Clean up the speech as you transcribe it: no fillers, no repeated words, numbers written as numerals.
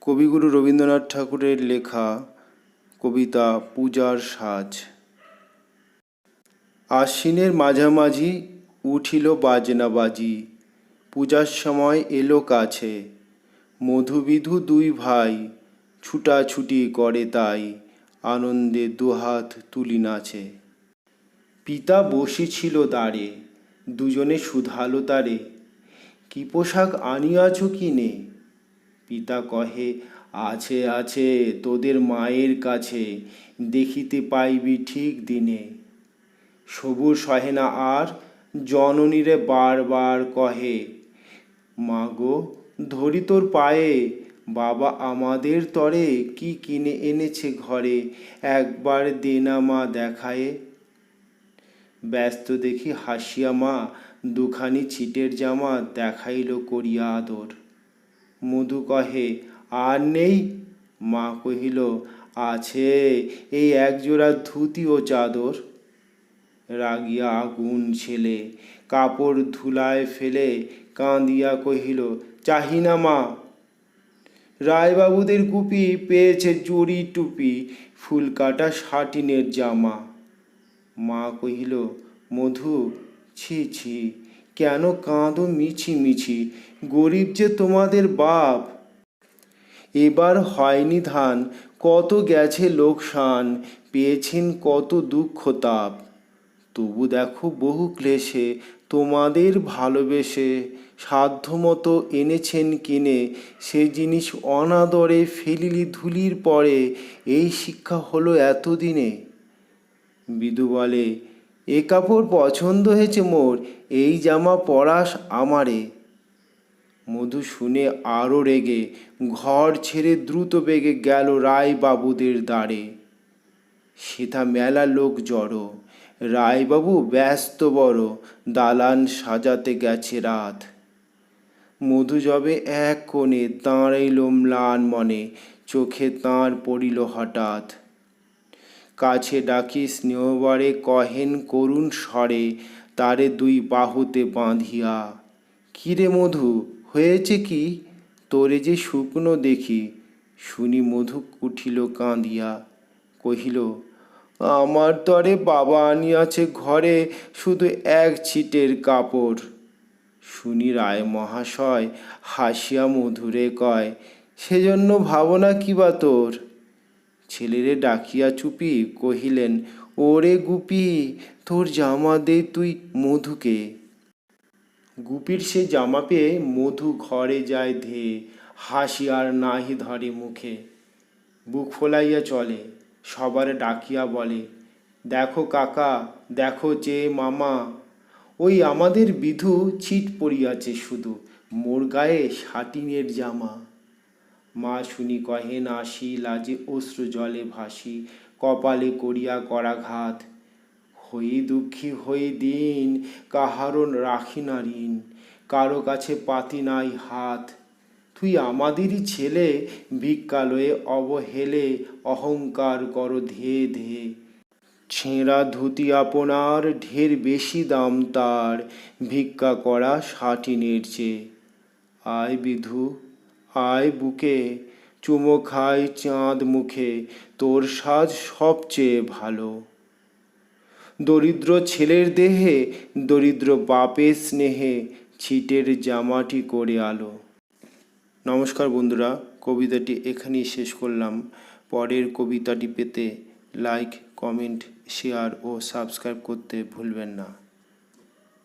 কবিগুরু রবীন্দ্রনাথ ঠাকুরের লেখা কবিতা পূজার সাজ। আশ্বিনের মাঝামাঝি উঠিল বাজনা বাজি, পূজার সময় এলো কাছে। মধুবিধু দুই ভাই ছুটাছুটি করে তাই, আনন্দে দুহাত তুলি নাচে। পিতা বসেছিল দাঁড়ে, দুজনে শুধালো তারে, কি পোশাক আনিয়াছ কিনে? পিতা কহে, আছে আছে তোদের মায়ের কাছে, দেখিতে পাইবি ঠিক দিনে। সবুর সহে না আর, জননীরে বারবার কহে, মাগো ধরি তোর পায়ে, বাবা আমাদের তরে কি কিনে এনেছে ঘরে, একবার দে না মা দেখায়ে। ব্যস্ত দেখি হাসিয়া মা দুখানি ছিটের জামা দেখাইল করিয়া আদর। মধু কহে, আর নেই? মা কহিল, আছে এই একজোড়া ধুতি ও চাদর। রাগিয়া আগুন ছেলে কাপড় ধুলায় ফেলে কাঁদিয়া কহিল, চাহি না মা। রায়বাবুদের কুপি পেয়েছে জরি টুপি, ফুল কাটা সাটিনের জামা। মা কহিল, মধু ছি ছি, কেন কাঁদো মিছি মিছি, গরিব যে তোমাদের বাপ। এবার হয়নি ধান, কত গেছে লোকসান, পেয়েছেন কত দুঃখ তাপ। তবু দেখো বহু ক্লেশে তোমাদের ভালোবেসে, সাধ্যমতো এনেছেন কিনে, সে জিনিস অনাদরে ফেলিলি ধুলির পরে, এই শিক্ষা হলো এতদিনে। বিদু বলে, এ কাপড় পছন্দ হয়েছে মোর, এই জামা পরাস আমারে। মধু শুনে আরও রেগে ঘর ছেড়ে দ্রুত বেগে গেল রায়বাবুদের দ্বারে। সেথা মেলা লোক জড়ো, রায়বাবু ব্যস্ত বড়, দালান সাজাতে গেছে রাত। মধু যবে এক কোণে দাঁড়াইল ম্লান মনে, চোখে তাঁর পড়িল হঠাৎ। কাছে ডাকি স্নেহবরে কহেন করুণ স্বরে, তারে দুই বাহুতে বাঁধিয়া, কিরে মধু হয়েছে কি, তোরে যে শুকনো দেখি। শুনি মধু উঠিল কাঁদিয়া, কহিল, আমার তরে বাবা আনিয়াছে ঘরে শুধু এক ছিটের কাপড়। শুনি রায় মহাশয় হাসিয়া মধুরে কয়, সেজন্য ভাবনা কি বা তোর? ছেলেরে ডাকিয়া চুপি কহিলেন, ওরে গুপি, তোর জামা দে তুই মধুকে। গুপির সে জামা পেয়ে মধু ঘরে যায় ধেয়ে, হাসি আর নাহি ধরে মুখে। বুক ফোলাইয়া চলে, সবার ডাকিয়া বলে, দেখো কাকা, দেখো চেয়ে মামা, ওই আমাদের বিধু ছিট পড়িয়াছে শুধু, মোর গায়ে সাটিনের জামা। মা শুনি কহেন আসি, লাজে অশ্রু জলে ভাসি, কপালে করিয়া করাঘাত। হই দুঃখী হই দিন, কাহারও রাখি না ঋণ, কারো কাছে পাতি নাই হাত। তুই আমাদেরই ছেলে, ভিক্ষালয়ে অবহেলে অহংকার কর ধেয়ে ধেয়ে। ছেঁড়া ধুতি আপনার, ঢের বেশি দাম তার, ভিক্ষা করা সাটিনের চেয়ে। আয় বিধু, আয় বুকে, চুমো খাই চাঁদ মুখে, তোর সাজ সবচেয়ে ভালো। দরিদ্র ছেলের দেহে, দরিদ্র বাপের স্নেহে, ছিটের জামাটি করে আলো। নমস্কার বন্ধুরা, কবিতাটি এখানেই শেষ করলাম। পরের কবিতাটি পেতে লাইক, কমেন্ট, শেয়ার ও সাবস্ক্রাইব করতে ভুলবেন না।